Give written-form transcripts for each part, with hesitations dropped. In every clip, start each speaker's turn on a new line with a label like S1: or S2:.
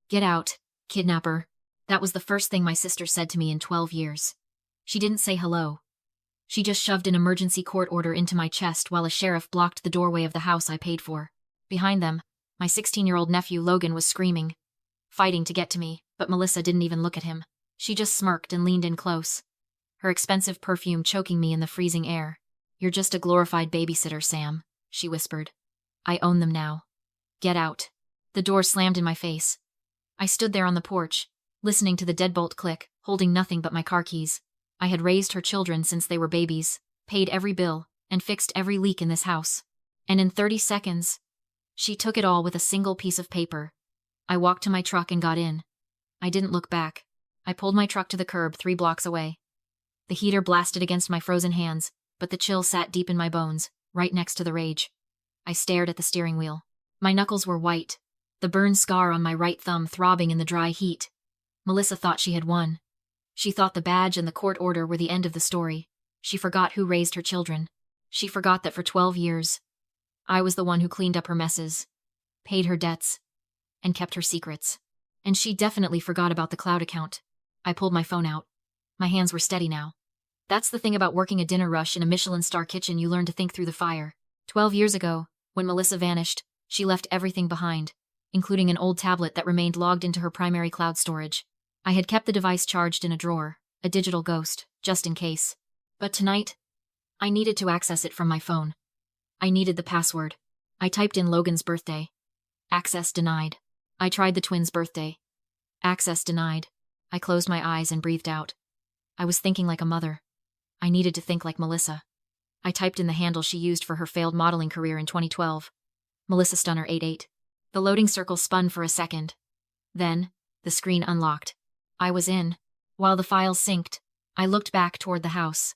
S1: Get out, kidnapper. That was the first thing my sister said to me in 12 years. She didn't say hello. She just shoved an emergency court order into my chest while a sheriff blocked the doorway of the house I paid for. Behind them, my 16-year-old nephew Logan was screaming, fighting to get to me, but Melissa didn't even look at him. She just smirked and leaned in close, her expensive perfume choking me in the freezing air. You're just a glorified babysitter, Sam, she whispered. I own them now. Get out. The door slammed in my face. I stood there on the porch, listening to the deadbolt click, holding nothing but my car keys. I had raised her children since they were babies, paid every bill, and fixed every leak in this house. And in 30 seconds, she took it all with a single piece of paper. I walked to my truck and got in. I didn't look back. I pulled my truck to the curb 3 blocks away. The heater blasted against my frozen hands, but the chill sat deep in my bones, right next to the rage. I stared at the steering wheel. My knuckles were white, the burn scar on my right thumb throbbing in the dry heat. Melissa thought she had won. She thought the badge and the court order were the end of the story. She forgot who raised her children. She forgot that for 12 years, I was the one who cleaned up her messes, paid her debts, and kept her secrets. And she definitely forgot about the cloud account. I pulled my phone out. My hands were steady now. That's the thing about working a dinner rush in a Michelin star kitchen, you learn to think through the fire. 12 years ago, when Melissa vanished, she left everything behind, including an old tablet that remained logged into her primary cloud storage. I had kept the device charged in a drawer, a digital ghost, just in case. But tonight, I needed to access it from my phone. I needed the password. I typed in Logan's birthday. Access denied. I tried the twins' birthday. Access denied. I closed my eyes and breathed out. I was thinking like a mother. I needed to think like Melissa. I typed in the handle she used for her failed modeling career in 2012. Melissa Stunner 88. The loading circle spun for a second. Then, the screen unlocked. I was in. While the files synced, I looked back toward the house.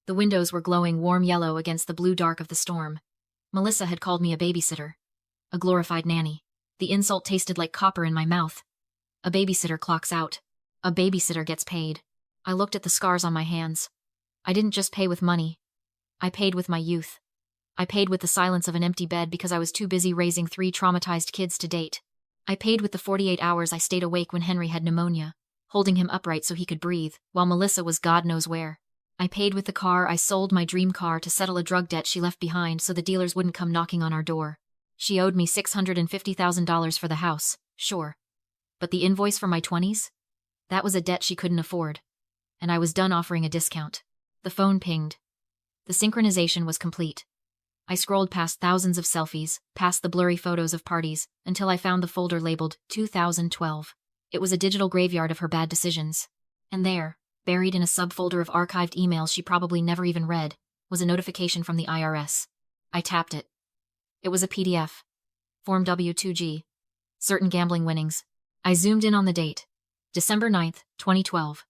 S1: The windows were glowing warm yellow against the blue dark of the storm. Melissa had called me a babysitter. A glorified nanny. The insult tasted like copper in my mouth. A babysitter clocks out. A babysitter gets paid. I looked at the scars on my hands. I didn't just pay with money. I paid with my youth. I paid with the silence of an empty bed because I was too busy raising 3 traumatized kids to date. I paid with the 48 hours I stayed awake when Henry had pneumonia, holding him upright so he could breathe, while Melissa was God knows where. I paid with the car I sold, my dream car, to settle a drug debt she left behind so the dealers wouldn't come knocking on our door. She owed me $650,000 for the house, sure. But the invoice for my 20s? That was a debt she couldn't afford. And I was done offering a discount. The phone pinged. The synchronization was complete. I scrolled past thousands of selfies, past the blurry photos of parties, until I found the folder labeled 2012. It was a digital graveyard of her bad decisions. And there, buried in a subfolder of archived emails she probably never even read, was a notification from the IRS. I tapped it. It was a PDF. Form W2G. Certain gambling winnings. I zoomed in on the date. December 9th, 2012.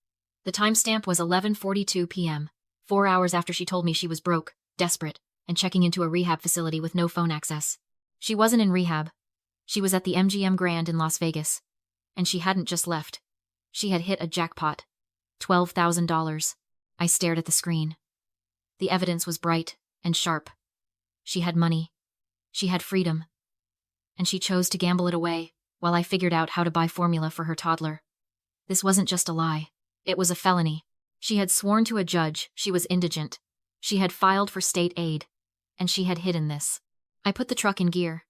S1: The timestamp was 11:42 p.m., 4 hours after she told me she was broke, desperate, and checking into a rehab facility with no phone access. She wasn't in rehab. She was at the MGM Grand in Las Vegas. And she hadn't just left. She had hit a jackpot. $12,000. I stared at the screen. The evidence was bright and sharp. She had money. She had freedom. And she chose to gamble it away, while I figured out how to buy formula for her toddler. This wasn't just a lie. It was a felony. She had sworn to a judge she was indigent. She had filed for state aid. And she had hidden this. I put the truck in gear.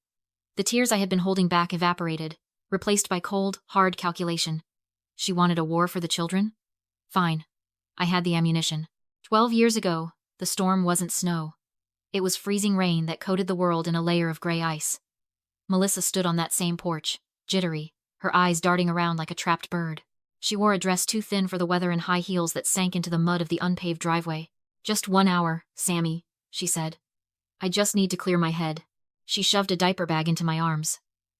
S1: The tears I had been holding back evaporated, replaced by cold, hard calculation. She wanted a war for the children? Fine. I had the ammunition. 12 years ago, the storm wasn't snow. It was freezing rain that coated the world in a layer of gray ice. Melissa stood on that same porch, jittery, her eyes darting around like a trapped bird. She wore a dress too thin for the weather and high heels that sank into the mud of the unpaved driveway. Just 1 hour, Sammy, she said. I just need to clear my head. She shoved a diaper bag into my arms.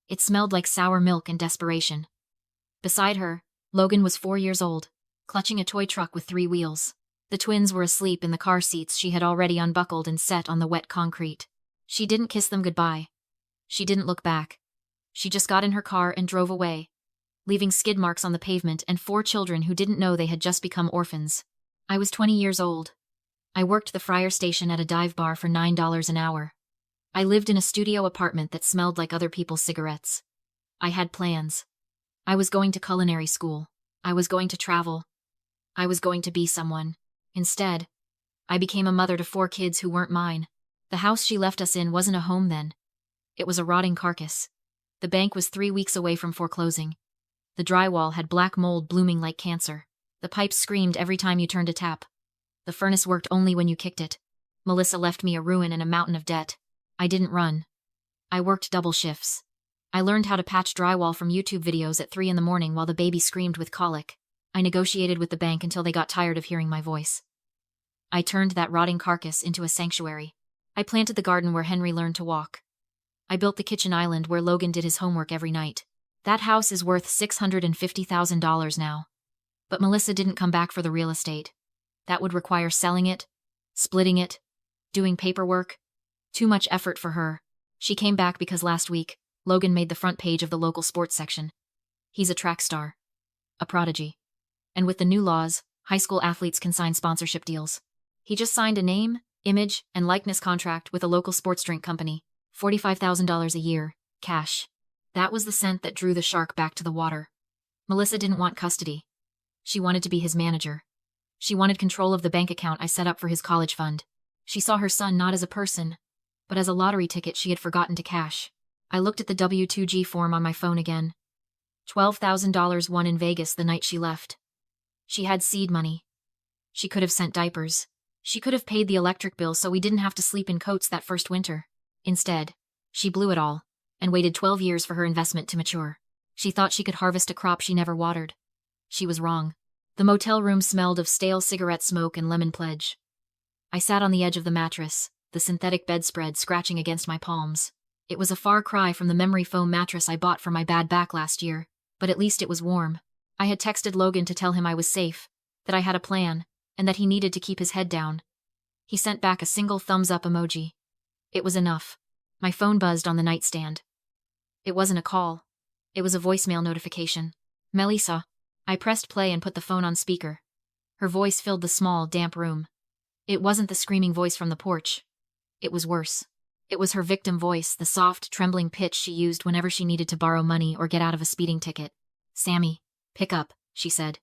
S1: It smelled like sour milk and desperation. Beside her, Logan was 4 years old, clutching a toy truck with 3 wheels. The twins were asleep in the car seats she had already unbuckled and set on the wet concrete. She didn't kiss them goodbye. She didn't look back. She just got in her car and drove away, leaving skid marks on the pavement and 4 children who didn't know they had just become orphans. I was 20 years old. I worked the fryer station at a dive bar for $9 an hour. I lived in a studio apartment that smelled like other people's cigarettes. I had plans. I was going to culinary school. I was going to travel. I was going to be someone. Instead, I became a mother to 4 kids who weren't mine. The house she left us in wasn't a home then. It was a rotting carcass. The bank was 3 weeks away from foreclosing. The drywall had black mold blooming like cancer. The pipes screamed every time you turned a tap. The furnace worked only when you kicked it. Melissa left me a ruin and a mountain of debt. I didn't run. I worked double shifts. I learned how to patch drywall from YouTube videos at 3 a.m. while the baby screamed with colic. I negotiated with the bank until they got tired of hearing my voice. I turned that rotting carcass into a sanctuary. I planted the garden where Henry learned to walk. I built the kitchen island where Logan did his homework every night. That house is worth $650,000 now. But Melissa didn't come back for the real estate. That would require selling it, splitting it, doing paperwork. Too much effort for her. She came back because last week, Logan made the front page of the local sports section. He's a track star. A prodigy. And with the new laws, high school athletes can sign sponsorship deals. He just signed a name, image, and likeness contract with a local sports drink company. $45,000 a year, cash. That was the scent that drew the shark back to the water. Melissa didn't want custody. She wanted to be his manager. She wanted control of the bank account I set up for his college fund. She saw her son not as a person, but as a lottery ticket she had forgotten to cash. I looked at the W-2G form on my phone again. $12,000 won in Vegas the night she left. She had seed money. She could have sent diapers. She could have paid the electric bill so we didn't have to sleep in coats that first winter. Instead, she blew it all, and waited 12 years for her investment to mature. She thought she could harvest a crop she never watered. She was wrong. The motel room smelled of stale cigarette smoke and lemon pledge. I sat on the edge of the mattress, the synthetic bedspread scratching against my palms. It was a far cry from the memory foam mattress I bought for my bad back last year, but at least it was warm. I had texted Logan to tell him I was safe, that I had a plan, and that he needed to keep his head down. He sent back a single thumbs-up emoji. It was enough. My phone buzzed on the nightstand. It wasn't a call. It was a voicemail notification. Melissa. I pressed play and put the phone on speaker. Her voice filled the small, damp room. It wasn't the screaming voice from the porch. It was worse. It was her victim voice, the soft, trembling pitch she used whenever she needed to borrow money or get out of a speeding ticket. Sammy, pick up, she said.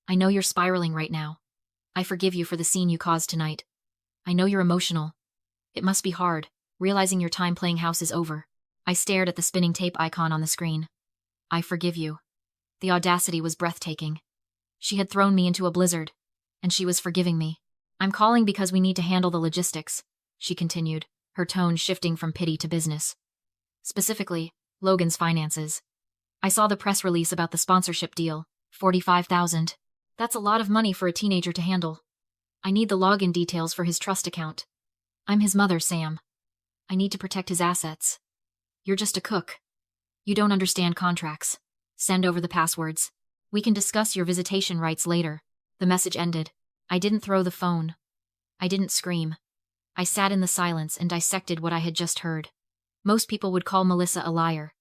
S1: I know you're spiraling right now. I forgive you for the scene you caused tonight. I know you're emotional. It must be hard, realizing your time playing house is over. I stared at the spinning tape icon on the screen. I forgive you. The audacity was breathtaking. She had thrown me into a blizzard, and she was forgiving me. I'm calling because we need to handle the logistics, she continued, her tone shifting from pity to business. Specifically, Logan's finances. I saw the press release about the sponsorship deal, $45,000. That's a lot of money for a teenager to handle. I need the login details for his trust account. I'm his mother, Sam. I need to protect his assets. You're just a cook. You don't understand contracts. Send over the passwords. We can discuss your visitation rights later. The message ended. I didn't throw the phone. I didn't scream. I sat in the silence and dissected what I had just heard. Most people would call Melissa a liar.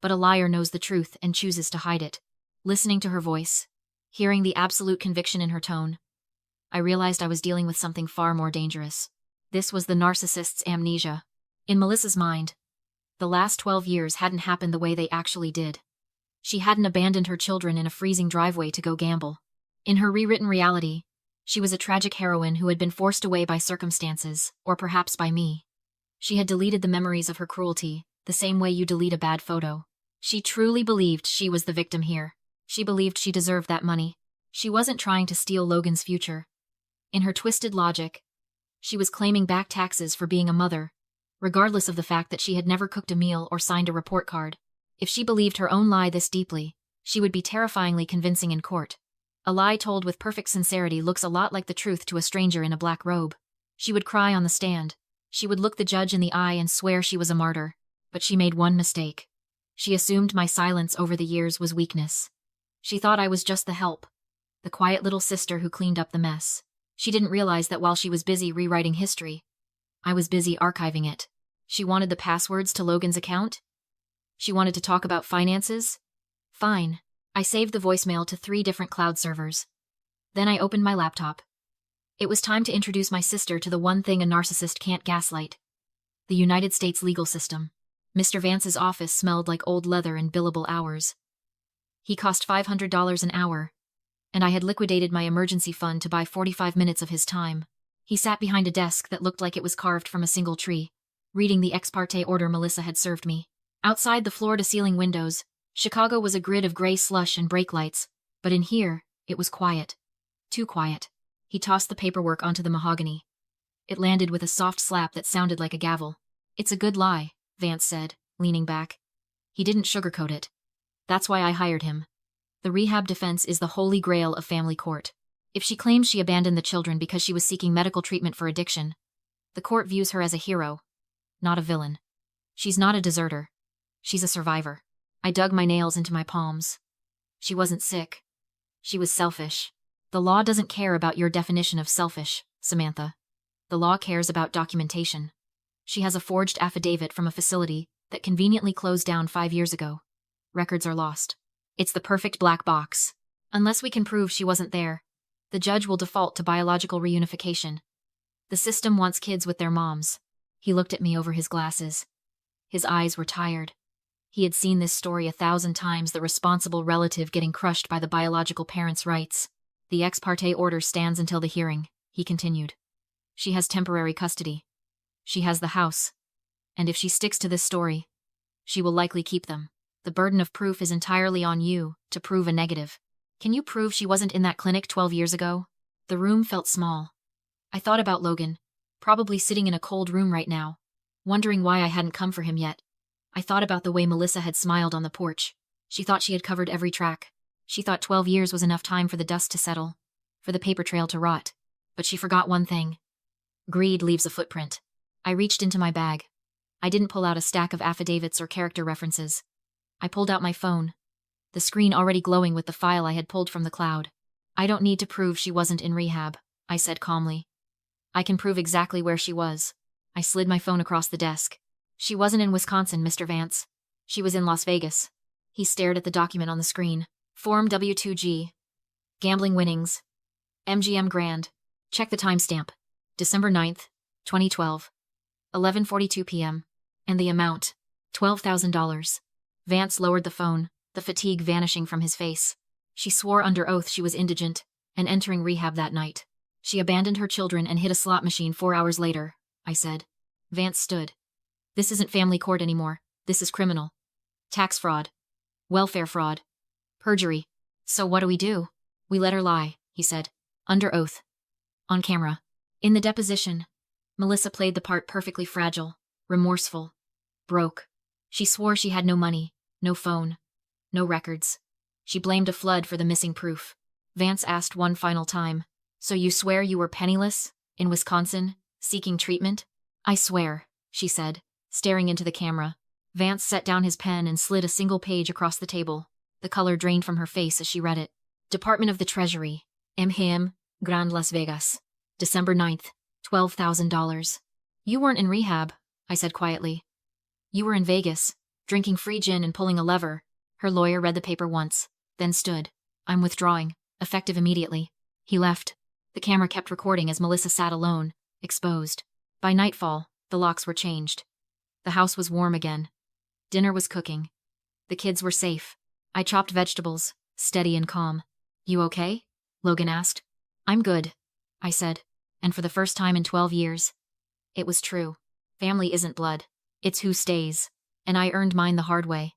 S1: But a liar knows the truth and chooses to hide it. Listening to her voice, hearing the absolute conviction in her tone, I realized I was dealing with something far more dangerous. This was the narcissist's amnesia. In Melissa's mind, the last 12 years hadn't happened the way they actually did. She hadn't abandoned her children in a freezing driveway to go gamble. In her rewritten reality, she was a tragic heroine who had been forced away by circumstances, or perhaps by me. She had deleted the memories of her cruelty, the same way you delete a bad photo. She truly believed she was the victim here. She believed she deserved that money. She wasn't trying to steal Logan's future. In her twisted logic, she was claiming back taxes for being a mother, regardless of the fact that she had never cooked a meal or signed a report card. If she believed her own lie this deeply, she would be terrifyingly convincing in court. A lie told with perfect sincerity looks a lot like the truth to a stranger in a black robe. She would cry on the stand. She would look the judge in the eye and swear she was a martyr. But she made one mistake. She assumed my silence over the years was weakness. She thought I was just the help, the quiet little sister who cleaned up the mess. She didn't realize that while she was busy rewriting history, I was busy archiving it. She wanted the passwords to Logan's account? She wanted to talk about finances? Fine. I saved the voicemail to 3 different cloud servers. Then I opened my laptop. It was time to introduce my sister to the one thing a narcissist can't gaslight: the United States legal system. Mr. Vance's office smelled like old leather and billable hours. He cost $500 an hour, and I had liquidated my emergency fund to buy 45 minutes of his time. He sat behind a desk that looked like it was carved from a single tree, reading the ex parte order Melissa had served me. Outside the floor-to-ceiling windows, Chicago was a grid of gray slush and brake lights, but in here, it was quiet. Too quiet. He tossed the paperwork onto the mahogany. It landed with a soft slap that sounded like a gavel. "It's a good lie," Vance said, leaning back. He didn't sugarcoat it. "That's why I hired him. The rehab defense is the holy grail of family court. If she claims she abandoned the children because she was seeking medical treatment for addiction, the court views her as a hero, not a villain. She's not a deserter. She's a survivor." I dug my nails into my palms. She wasn't sick. She was selfish. The law doesn't care about your definition of selfish, Samantha. The law cares about documentation. She has a forged affidavit from a facility that conveniently closed down 5 years ago. Records are lost. It's the perfect black box. Unless we can prove she wasn't there, the judge will default to biological reunification. The system wants kids with their moms. He looked at me over his glasses. His eyes were tired. He had seen this story 1,000 times, the responsible relative getting crushed by the biological parent's rights. "The ex parte order stands until the hearing," he continued. "She has temporary custody. She has the house. And if she sticks to this story, she will likely keep them. The burden of proof is entirely on you to prove a negative. Can you prove she wasn't in that clinic 12 years ago?" The room felt small. I thought about Logan, probably sitting in a cold room right now, wondering why I hadn't come for him yet. I thought about the way Melissa had smiled on the porch. She thought she had covered every track. She thought 12 years was enough time for the dust to settle, for the paper trail to rot. But she forgot one thing. Greed leaves a footprint. I reached into my bag. I didn't pull out a stack of affidavits or character references. I pulled out my phone, the screen already glowing with the file I had pulled from the cloud. "I don't need to prove she wasn't in rehab," I said calmly. "I can prove exactly where she was." I slid my phone across the desk. "She wasn't in Wisconsin, Mr. Vance. She was in Las Vegas." He stared at the document on the screen. "Form W2G. Gambling winnings. MGM Grand. Check the timestamp. December 9th, 2012. 11:42 p.m. And the amount. $12,000. Vance lowered the phone, the fatigue vanishing from his face. "She swore under oath she was indigent and entering rehab that night. She abandoned her children and hit a slot machine 4 hours later," I said. Vance stood. "This isn't family court anymore. This is criminal. Tax fraud. Welfare fraud. Perjury. So what do we do?" "We let her lie," he said. "Under oath. On camera." In the deposition, Melissa played the part perfectly fragile, remorseful, broke. She swore she had no money, no phone, no records. She blamed a flood for the missing proof. Vance asked one final time, "So you swear you were penniless, in Wisconsin, seeking treatment?" "I swear," she said, staring into the camera. Vance set down his pen and slid a single page across the table. The color drained from her face as she read it. "Department of the Treasury, MGM, Grand Las Vegas. December 9th, $12,000. "You weren't in rehab," I said quietly. "You were in Vegas, drinking free gin and pulling a lever." Her lawyer read the paper once, then stood. "I'm withdrawing, effective immediately." He left. The camera kept recording as Melissa sat alone, exposed. By nightfall, the locks were changed. The house was warm again. Dinner was cooking. The kids were safe. I chopped vegetables, steady and calm. "You okay?" Logan asked. "I'm good," I said, and for the first time in 12 years. It was true. Family isn't blood. It's who stays. And I earned mine the hard way.